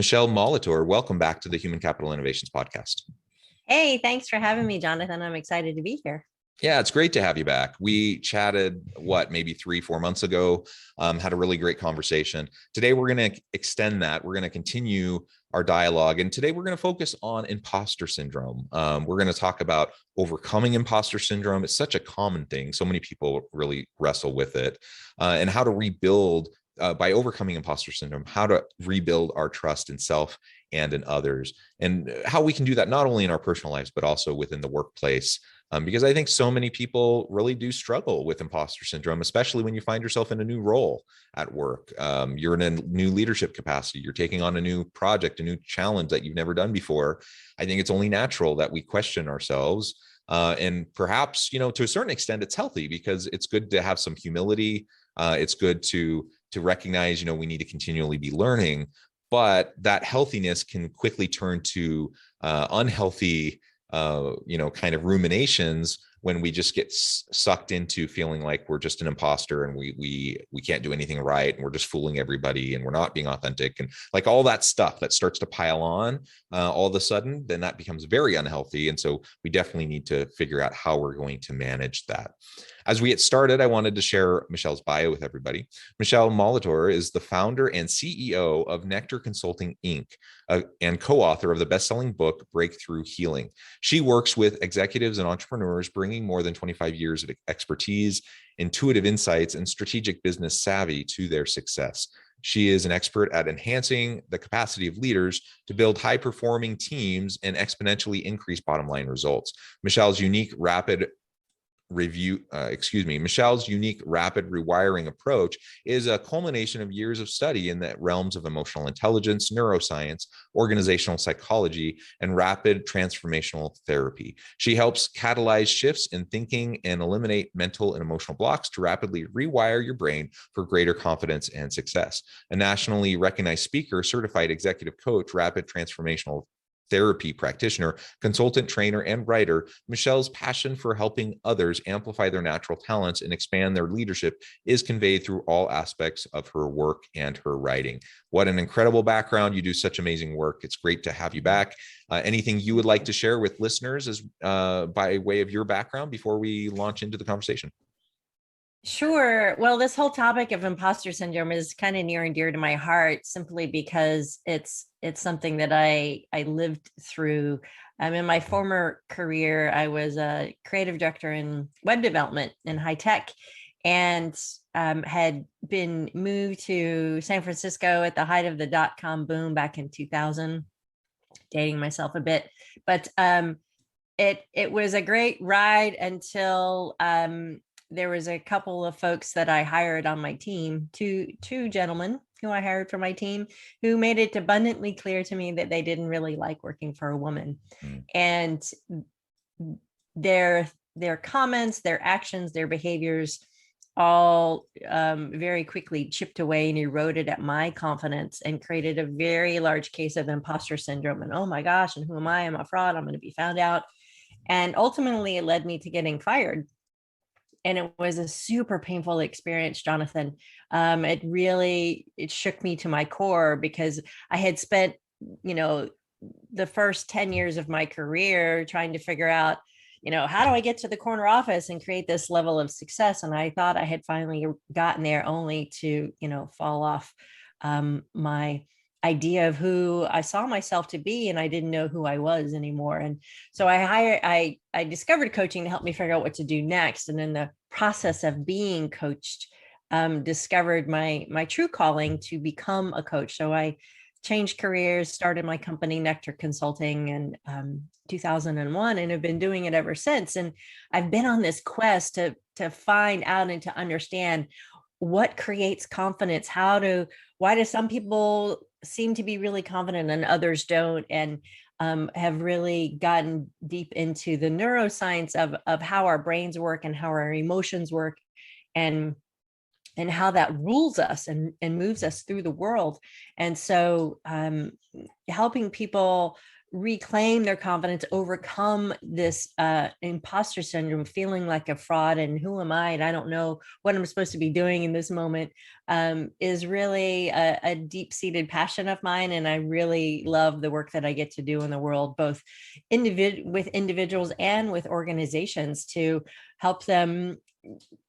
Michele Molitor, welcome back to the Human Capital Innovations Podcast. Hey, thanks for having me, Jonathan. I'm excited to be here. Yeah, it's great to have you back. We chatted, maybe 3-4 months ago, had a really great conversation. Today, we're going to extend that. We're going to continue our dialogue. And today, we're going to focus on imposter syndrome. We're going to talk about overcoming imposter syndrome. It's such a common thing. So many people really wrestle with it, and how to rebuild by overcoming imposter syndrome, how to rebuild our trust in self and in others, and how we can do that not only in our personal lives, but also within the workplace. Because I think so many people really do struggle with imposter syndrome, especially when you find yourself in a new role at work. You're in a new leadership capacity. You're taking on a new project, a new challenge that you've never done before. I think it's only natural that we question ourselves. And perhaps, to a certain extent, it's healthy because it's good to have some humility. It's good to recognize, we need to continually be learning, but that healthiness can quickly turn to unhealthy kind of ruminations when we just get sucked into feeling like we're just an imposter and we can't do anything right, and we're just fooling everybody, and we're not being authentic, and like all that stuff that starts to pile on all of a sudden, then that becomes very unhealthy. And so we definitely need to figure out how we're going to manage that. As we get started, I wanted to share Michele's bio with everybody. Michele Molitor is the founder and CEO of Nectar Consulting, Inc., and co-author of the best-selling book, Breakthrough Healing. She works with executives and entrepreneurs, bringing more than 25 years of expertise, intuitive insights, and strategic business savvy to their success. She is an expert at enhancing the capacity of leaders to build high-performing teams and exponentially increase bottom-line results. Michelle's unique rapid rewiring approach is a culmination of years of study in the realms of emotional intelligence, neuroscience, organizational psychology, and rapid transformational therapy. She helps catalyze shifts in thinking and eliminate mental and emotional blocks to rapidly rewire your brain for greater confidence and success. A nationally recognized speaker, certified executive coach, rapid transformational therapy practitioner, consultant, trainer, and writer, Michele's passion for helping others amplify their natural talents and expand their leadership is conveyed through all aspects of her work and her writing. What an incredible background. You do such amazing work. It's great to have you back. Anything you would like to share with listeners as by way of your background before we launch into the conversation? Sure. Well, this whole topic of imposter syndrome is kind of near and dear to my heart, simply because it's something that I lived through. In my former career, I was a creative director in web development in high tech, and had been moved to San Francisco at the height of the .com boom back in 2000, dating myself a bit. But it was a great ride until there was a couple of folks that I hired on my team, two gentlemen who I hired for my team, who made it abundantly clear to me that they didn't really like working for a woman. And their comments, their actions, their behaviors all very quickly chipped away and eroded at my confidence and created a very large case of imposter syndrome. And oh my gosh, and who am I? I'm a fraud. I'm going to be found out. And ultimately, it led me to getting fired. And it was a super painful experience, Jonathan. It shook me to my core, because I had spent, the first 10 years of my career trying to figure out, how do I get to the corner office and create this level of success? And I thought I had finally gotten there, only to, fall off my idea of who I saw myself to be, and I didn't know who I was anymore. And so I discovered coaching to help me figure out what to do next. And in the process of being coached, discovered my true calling to become a coach. So I changed careers, started my company, Nectar Consulting, in 2001, and have been doing it ever since. And I've been on this quest to find out and to understand what creates confidence. Why do some people seem to be really confident and others don't? And have really gotten deep into the neuroscience of how our brains work and how our emotions work, and how that rules us and moves us through the world. And so helping people reclaim their confidence, overcome this imposter syndrome, feeling like a fraud and who am I and I don't know what I'm supposed to be doing in this moment, is really a deep-seated passion of mine. And I really love the work that I get to do in the world, both with individuals and with organizations, to help them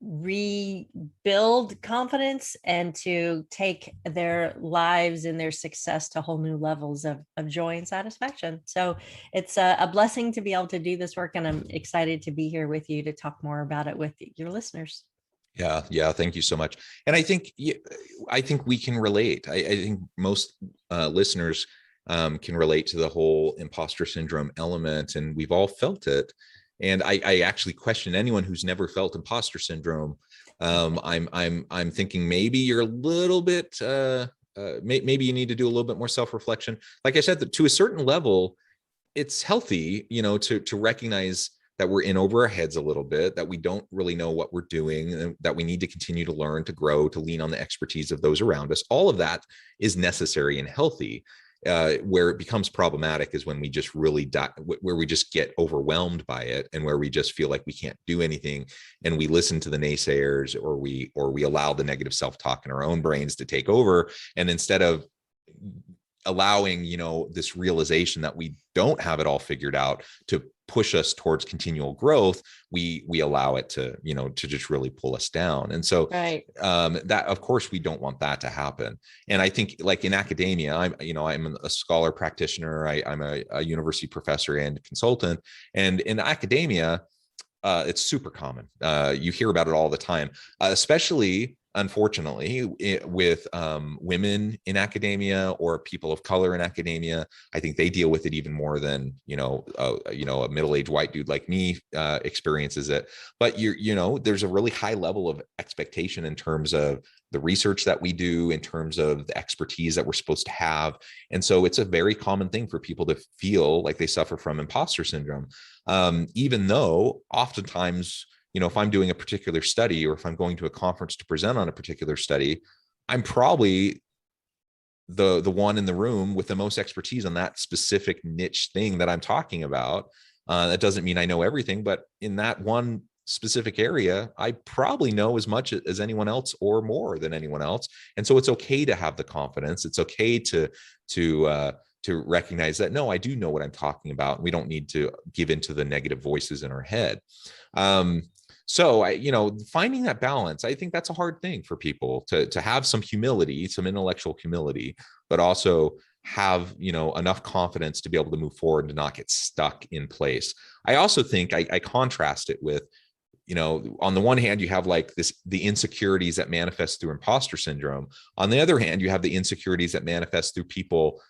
rebuild confidence and to take their lives and their success to whole new levels of joy and satisfaction. So it's a blessing to be able to do this work, and I'm excited to be here with you to talk more about it with your listeners. Yeah. Thank you so much. And I think we can relate. I think most listeners can relate to the whole imposter syndrome element, and we've all felt it. And I actually question anyone who's never felt imposter syndrome. I'm thinking maybe you're a little bit, maybe you need to do a little bit more self-reflection. Like I said, that to a certain level, it's healthy, to recognize that we're in over our heads a little bit, that we don't really know what we're doing, and that we need to continue to learn, to grow, to lean on the expertise of those around us. All of that is necessary and healthy. Where it becomes problematic is when we just really where we just get overwhelmed by it, and where we just feel like we can't do anything, and we listen to the naysayers, or we allow the negative self-talk in our own brains to take over. And instead of allowing, this realization that we don't have it all figured out to push us towards continual growth, we allow it to, to just really pull us down. And so Right. That, of course, we don't want that to happen. And I think, like in academia, I'm a scholar practitioner. I'm a university professor and consultant. And in academia, it's super common. You hear about it all the time, especially, unfortunately, with women in academia or people of color in academia. I think they deal with it even more than a middle-aged white dude like me experiences it. But there's a really high level of expectation in terms of the research that we do, in terms of the expertise that we're supposed to have. And so it's a very common thing for people to feel like they suffer from imposter syndrome. Even though oftentimes, if I'm doing a particular study, or if I'm going to a conference to present on a particular study, I'm probably the one in the room with the most expertise on that specific niche thing that I'm talking about. That doesn't mean I know everything, but in that one specific area, I probably know as much as anyone else, or more than anyone else. And so it's okay to have the confidence. It's okay to recognize that, no, I do know what I'm talking about. We don't need to give into the negative voices in our head. So finding that balance, I think that's a hard thing for people to have some humility, some intellectual humility, but also have, enough confidence to be able to move forward and to not get stuck in place. I also think I contrast it with, on the one hand, you have the insecurities that manifest through imposter syndrome. On the other hand, you have the insecurities that manifest through people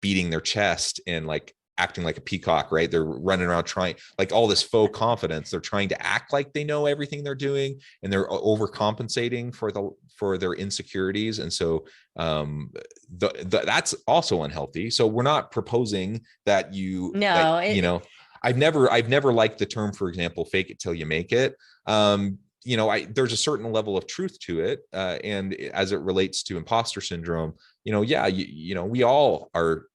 beating their chest and acting like a peacock, right? They're running around trying, like, all this faux confidence. They're trying to act like they know everything they're doing, and they're overcompensating for their insecurities. And so that's also unhealthy. So we're not proposing that I've never liked the term, for example, fake it till you make it. There's a certain level of truth to it. And as it relates to imposter syndrome, we all are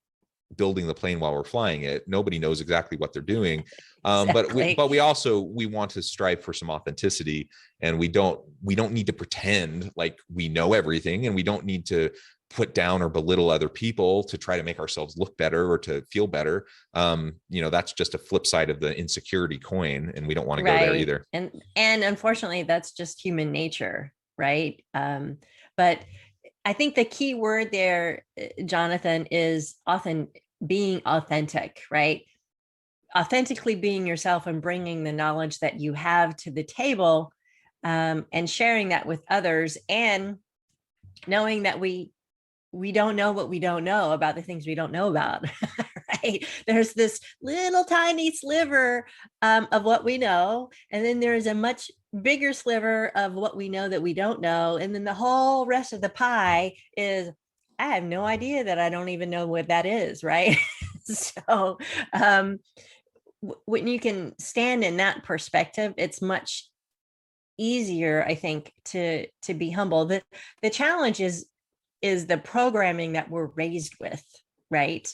building the plane while we're flying it. Nobody knows exactly what they're doing. Exactly. But we want to strive for some authenticity, and we don't need to pretend like we know everything, and we don't need to put down or belittle other people to try to make ourselves look better or to feel better. That's just a flip side of the insecurity coin, and we don't want to go there either. And unfortunately, that's just human nature, right? But I think the key word there, Jonathan, is often being authentic, right? Authentically being yourself and bringing the knowledge that you have to the table, and sharing that with others, and knowing that we don't know what we don't know about the things we don't know about. Right? There's this little tiny sliver of what we know, and then there's a much bigger sliver of what we know that we don't know, and then the whole rest of the pie is, I have no idea, that I don't even know what that is, right? So when you can stand in that perspective, it's much easier, I think, to be humble. The challenge is the programming that we're raised with, right?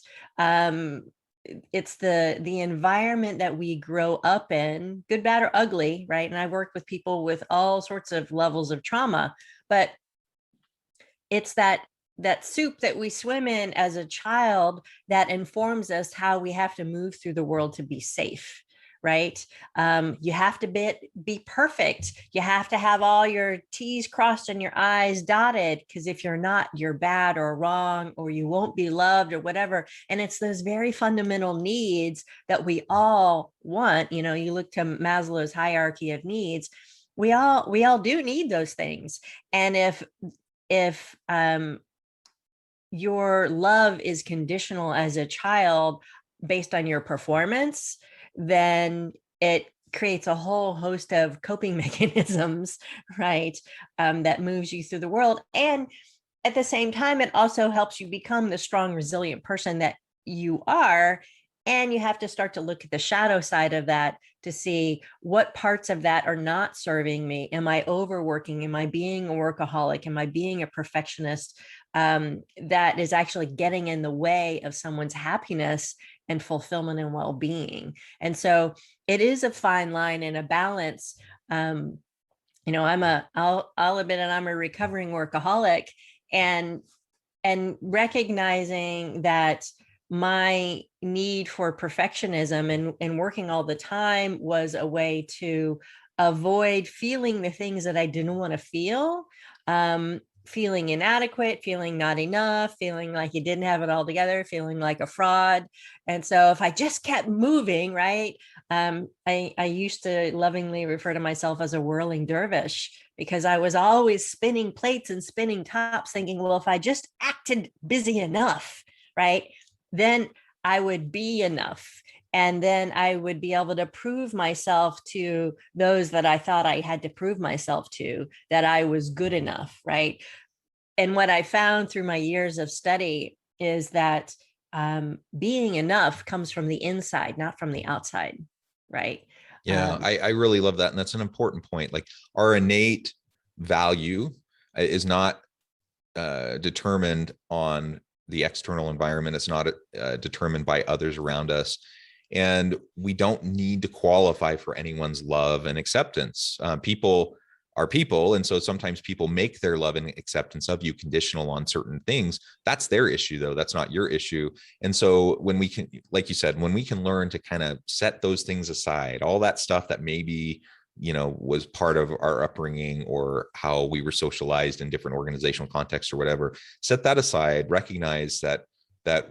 it's the environment that we grow up in, good, bad, or ugly, right? And I work with people with all sorts of levels of trauma, but it's that soup that we swim in as a child that informs us how we have to move through the world to be safe, right? You have to be perfect. You have to have all your T's crossed and your I's dotted, because if you're not, you're bad or wrong, or you won't be loved or whatever. And it's those very fundamental needs that we all want. You know, you look to Maslow's hierarchy of needs. We all do need those things. And if your love is conditional as a child based on your performance, then it creates a whole host of coping mechanisms, right? That moves you through the world. And at the same time, it also helps you become the strong, resilient person that you are. And you have to start to look at the shadow side of that to see what parts of that are not serving me. Am I overworking? Am I being a workaholic? Am I being a perfectionist? That is actually getting in the way of someone's happiness and fulfillment and well-being. And so it is a fine line and a balance. You know, I'll admit that I'm a recovering workaholic, and recognizing that my need for perfectionism and working all the time was a way to avoid feeling the things that I didn't want to feel, feeling inadequate, feeling not enough, feeling like you didn't have it all together, feeling like a fraud. And so if I just kept moving, right, I used to lovingly refer to myself as a whirling dervish, because I was always spinning plates and spinning tops, thinking, well, if I just acted busy enough, right, then I would be enough. And then I would be able to prove myself to those that I thought I had to prove myself to, that I was good enough, right? And what I found through my years of study is that being enough comes from the inside, not from the outside, right? Yeah, I really love that. And that's an important point. Like, our innate value is not determined on the external environment. It's not determined by others around us. And we don't need to qualify for anyone's love and acceptance. People are people. And so sometimes people make their love and acceptance of you conditional on certain things. That's their issue, though. That's not your issue. And so when we can, like you said, when we can learn to kind of set those things aside, all that stuff that maybe, you know, was part of our upbringing or how we were socialized in different organizational contexts or whatever, set that aside, recognize that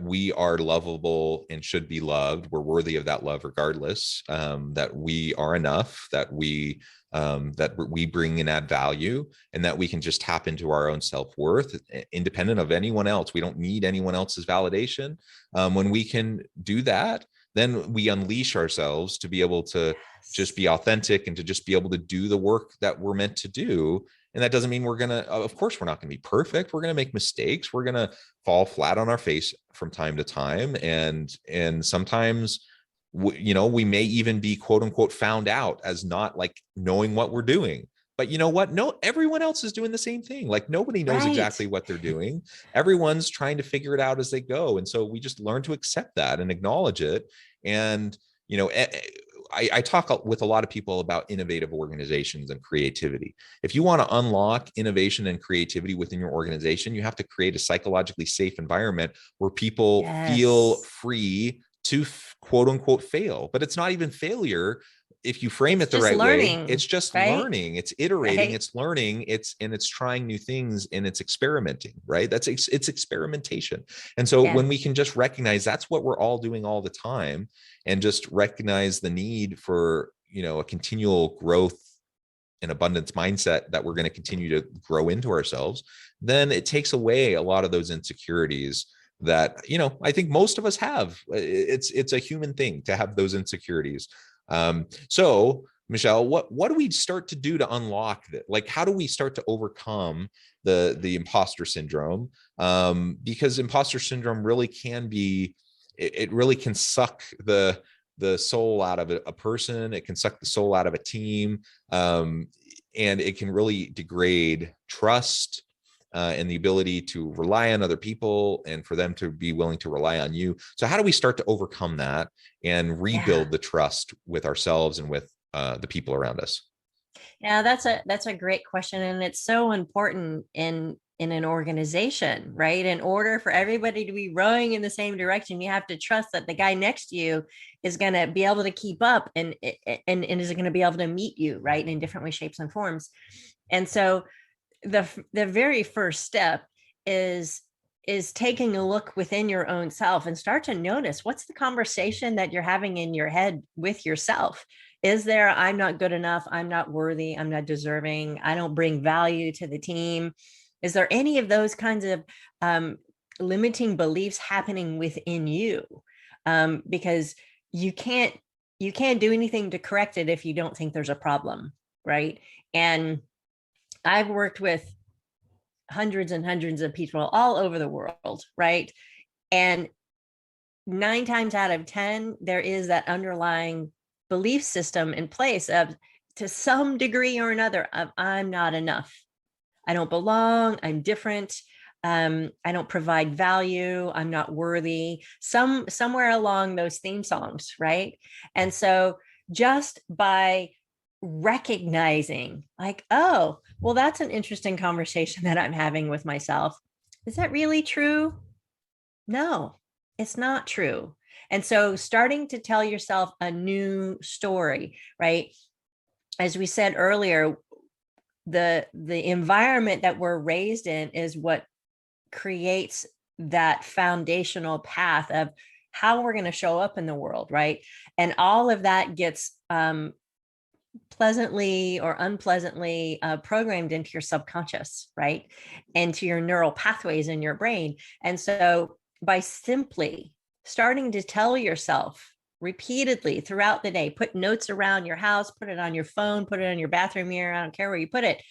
we are lovable and should be loved. We're worthy of that love regardless, that we are enough, that we bring and add value, and that we can just tap into our own self-worth independent of anyone else. We don't need anyone else's validation. When we can do that, then we unleash ourselves to be able to just be authentic and to just be able to do the work that we're meant to do. And that doesn't mean of course, we're not going to be perfect. We're going to make mistakes. We're going to fall flat on our face from time to time. And sometimes, you know, we may even be quote unquote found out as not like knowing what we're doing. But you know what? No, everyone else is doing the same thing. Like, nobody knows exactly what they're doing. Everyone's trying to figure it out as they go. And so we just learn to accept that and acknowledge it. And, you know, I talk with a lot of people about innovative organizations and creativity. If you want to unlock innovation and creativity within your organization, you have to create a psychologically safe environment where people feel free to quote unquote fail. But it's not even failure if you frame it the right way. It's just learning, it's iterating, it's learning, it's trying new things, and it's experimenting, right? It's experimentation. And so when we can just recognize that's what we're all doing all the time, and just recognize the need for, you know, a continual growth and abundance mindset that we're going to continue to grow into ourselves, then it takes away a lot of those insecurities that, you know, I think most of us have. It's a human thing to have those insecurities. So Michele, what do we start to do to unlock that? Like, how do we start to overcome the imposter syndrome? Because imposter syndrome really can be, it really can suck the soul out of a person. It can suck the soul out of a team. And it can really degrade trust and the ability to rely on other people and for them to be willing to rely on you. So how do we start to overcome that and rebuild the trust with ourselves and with the people around us? Yeah, that's a great question, and it's so important in an organization, right? In order for everybody to be rowing in the same direction, you have to trust that the guy next to you is going to be able to keep up and is going to be able to meet you, right, in different ways, shapes, and forms. And so the very first step is taking a look within your own self and start to notice what's the conversation that you're having in your head with yourself. Is there, I'm not good enough, I'm not worthy, I'm not deserving, I don't bring value to the team? Is there any of those kinds of limiting beliefs happening within you? Because you can't do anything to correct it if you don't think there's a problem, right? And I've worked with hundreds and hundreds of people all over the world, right? And 9 times out of 10, there is that underlying belief system in place of, to some degree or another, of I'm not enough. I don't belong. I'm different. I don't provide value. I'm not worthy. Somewhere along those theme songs, right? And so just by recognizing, like, oh, well, that's an interesting conversation that I'm having with myself. Is that really true? No, it's not true. And so starting to tell yourself a new story, right? As we said earlier, the environment that we're raised in is what creates that foundational path of how we're going to show up in the world, right? And all of that gets pleasantly or unpleasantly programmed into your subconscious, right? Into your neural pathways in your brain. And so by simply starting to tell yourself repeatedly throughout the day, put notes around your house, put it on your phone, put it on your bathroom mirror, I don't care where you put it,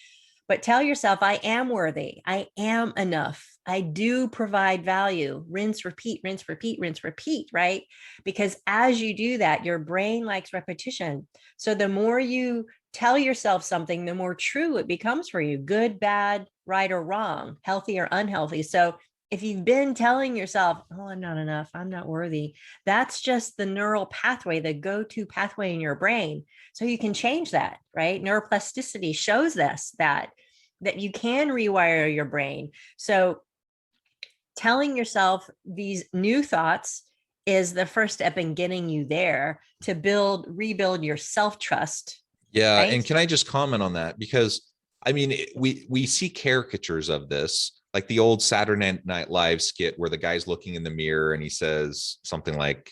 but tell yourself, I am worthy, I am enough, I do provide value. Rinse, repeat, rinse, repeat, rinse, repeat, right? Because as you do that, your brain likes repetition. So the more you tell yourself something, the more true it becomes for you, good, bad, right or wrong, healthy or unhealthy. So if you've been telling yourself, oh, I'm not enough, I'm not worthy, that's just the neural pathway, the go-to pathway in your brain. So you can change that, right? Neuroplasticity shows this, that you can rewire your brain. So telling yourself these new thoughts is the first step in getting you there to rebuild your self-trust. Yeah. Right? And can I just comment on that? Because I mean, we see caricatures of this, like the old Saturday Night Live skit where the guy's looking in the mirror and he says something like,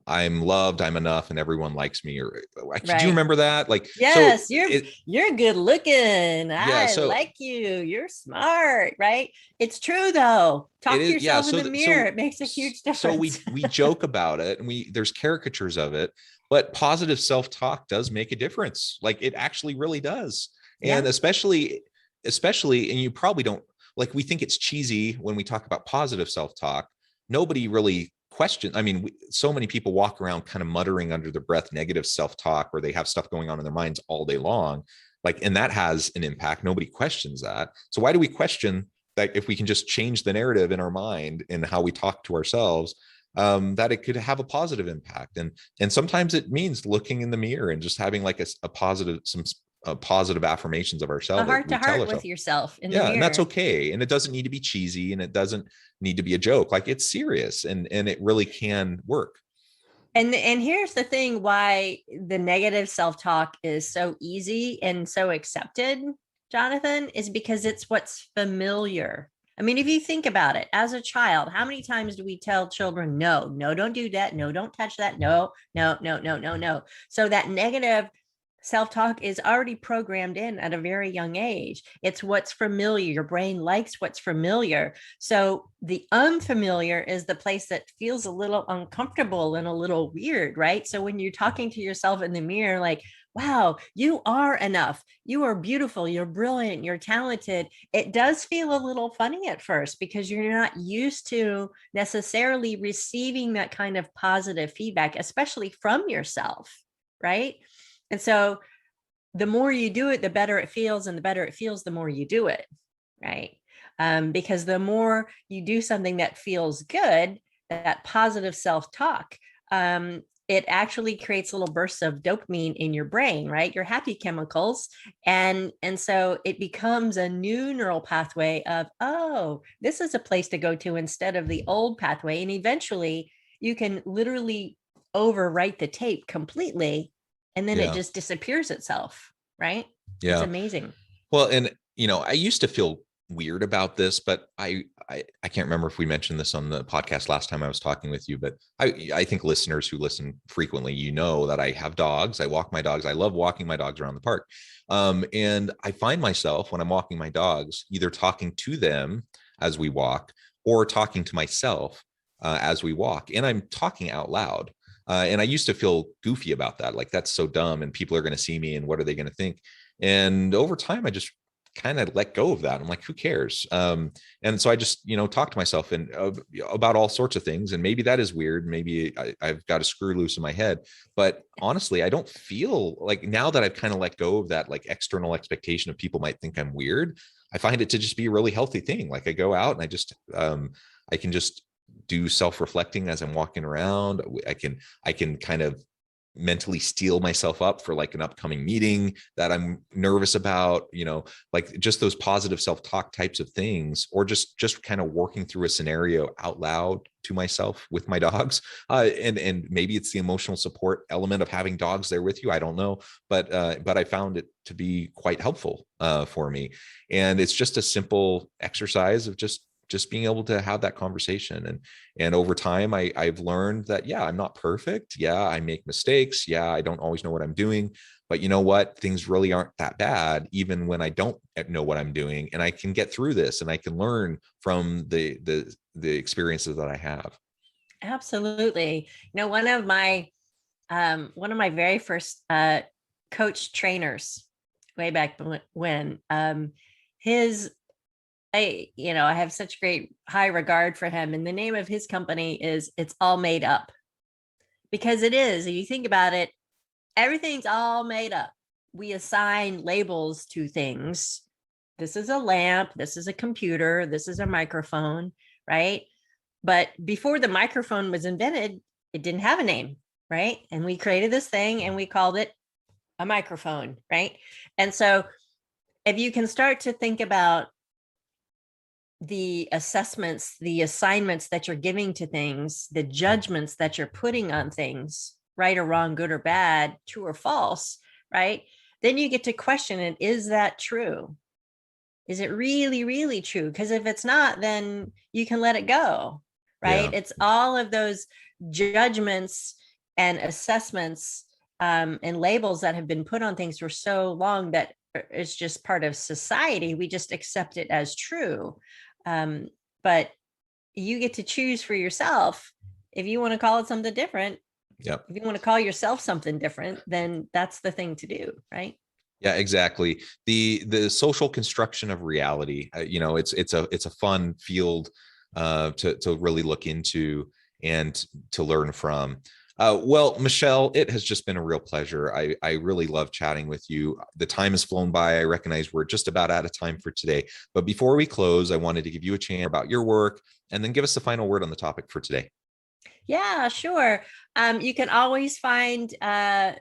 I'm loved, I'm enough, and everyone likes me. Or do you Right. remember that? Like, Yes, you're good looking. yeah, I so like you. You're smart, right? It's true though. it Talk to is, yeah. yourself in the mirror. It makes a huge So difference. we joke about it, and there's caricatures of it, but positive self-talk does make a difference. Like it actually really does. And Yeah. especially, and you probably don't, like, we think it's cheesy when we talk about positive self-talk. Nobody really questions. I mean, so many people walk around kind of muttering under their breath negative self-talk, where they have stuff going on in their minds all day long. Like, and that has an impact. Nobody questions that. So why do we question that if we can just change the narrative in our mind and how we talk to ourselves, that it could have a positive impact? And sometimes it means looking in the mirror and just having like a positive, some positive affirmations of A ourselves that heart to we tell heart ourselves. with yourself in the Yeah, and that's mirror. okay. And it doesn't need to be cheesy, and it doesn't need to be a joke. Like, it's serious, and it really can work. And here's the thing why the negative self-talk is so easy and so accepted, Jonathan, is because it's what's familiar. I mean, if you think about it, as a child, how many times do we tell children, no, no, don't do that, no, don't touch that, no, no, no, no, no, no. So that negative self-talk is already programmed in at a very young age. It's what's familiar. Your brain likes what's familiar. So the unfamiliar is the place that feels a little uncomfortable and a little weird, right? So when you're talking to yourself in the mirror, like, wow, you are enough, you are beautiful, you're brilliant, you're talented, it does feel a little funny at first because you're not used to necessarily receiving that kind of positive feedback, especially from yourself, right? And so the more you do it, the better it feels, and the better it feels, the more you do it, right? Because the more you do something that feels good, that positive self-talk, it actually creates little bursts of dopamine in your brain, right? Your happy chemicals. And so it becomes a new neural pathway of, oh, this is a place to go to instead of the old pathway. And eventually you can literally overwrite the tape completely, and then it just disappears itself, right? It's amazing. Well, and I used to feel weird about this, but I can't remember if we mentioned this on the podcast last time I was talking with you, but I think listeners who listen frequently, that I have dogs. I walk my dogs. I love walking my dogs around the park. And I find myself when I'm walking my dogs, either talking to them as we walk or talking to myself as we walk. And I'm talking out loud. And I used to feel goofy about that. Like, that's so dumb and people are going to see me and what are they going to think? And over time, I just kind of let go of that. I'm like, who cares? And so I just, talk to myself and about all sorts of things. And maybe that is weird. Maybe I've got a screw loose in my head, but honestly, I don't feel like, now that I've kind of let go of that, like, external expectation of people might think I'm weird, I find it to just be a really healthy thing. Like, I go out and I just, I can just do self-reflecting as I'm walking around. I can kind of mentally steel myself up for like an upcoming meeting that I'm nervous about, like just those positive self-talk types of things, or just kind of working through a scenario out loud to myself with my dogs. And maybe it's the emotional support element of having dogs there with you. I don't know, but I found it to be quite helpful for me. And it's just a simple exercise of just being able to have that conversation. And over time, I've learned that, I'm not perfect. Yeah, I make mistakes. Yeah, I don't always know what I'm doing, but you know what? Things really aren't that bad, even when I don't know what I'm doing, and I can get through this and I can learn from the experiences that I have. Absolutely. One of my very first coach trainers way back when, I have such great high regard for him. And the name of his company is It's All Made Up, because it is. If you think about it, everything's all made up. We assign labels to things. This is a lamp. This is a computer. This is a microphone, right? But before the microphone was invented, it didn't have a name, right? And we created this thing and we called it a microphone, right? And so if you can start to think about the assessments, the assignments that you're giving to things, the judgments that you're putting on things, right or wrong, good or bad, true or false, right? Then you get to question it. Is that true? Is it really, really true? Because if it's not, then you can let it go, right? It's all of those judgments and assessments and labels that have been put on things for so long that it's just part of society. We just accept it as true. But you get to choose for yourself. If you want to call it something different, if you want to call yourself something different, then that's the thing to do, right? Yeah, exactly. The social construction of reality, it's a fun field to really look into and to learn from. Well, Michele, it has just been a real pleasure. I really love chatting with you. The time has flown by. I recognize we're just about out of time for today. But before we close, I wanted to give you a chance about your work and then give us the final word on the topic for today. Yeah, sure. You can always find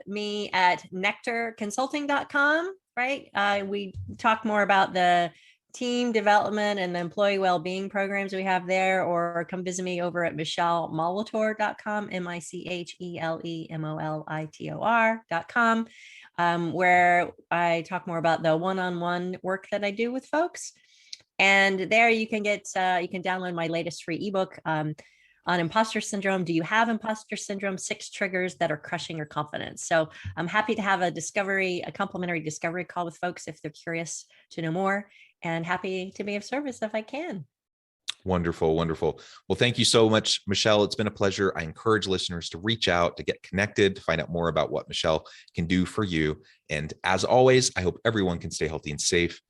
me at nectarconsulting.com, right? We talk more about the team development and the employee well-being programs we have there, or come visit me over at michelemolitor.com, MICHELEMOLITOR.com, where I talk more about the one-on-one work that I do with folks. And there you can download my latest free ebook on imposter syndrome. Do you have imposter syndrome? 6 triggers that are crushing your confidence. So I'm happy to have a complimentary discovery call with folks if they're curious to know more, and happy to be of service if I can. Wonderful. Wonderful. Well, thank you so much, Michele. It's been a pleasure. I encourage listeners to reach out, to get connected, to find out more about what Michele can do for you. And as always, I hope everyone can stay healthy and safe.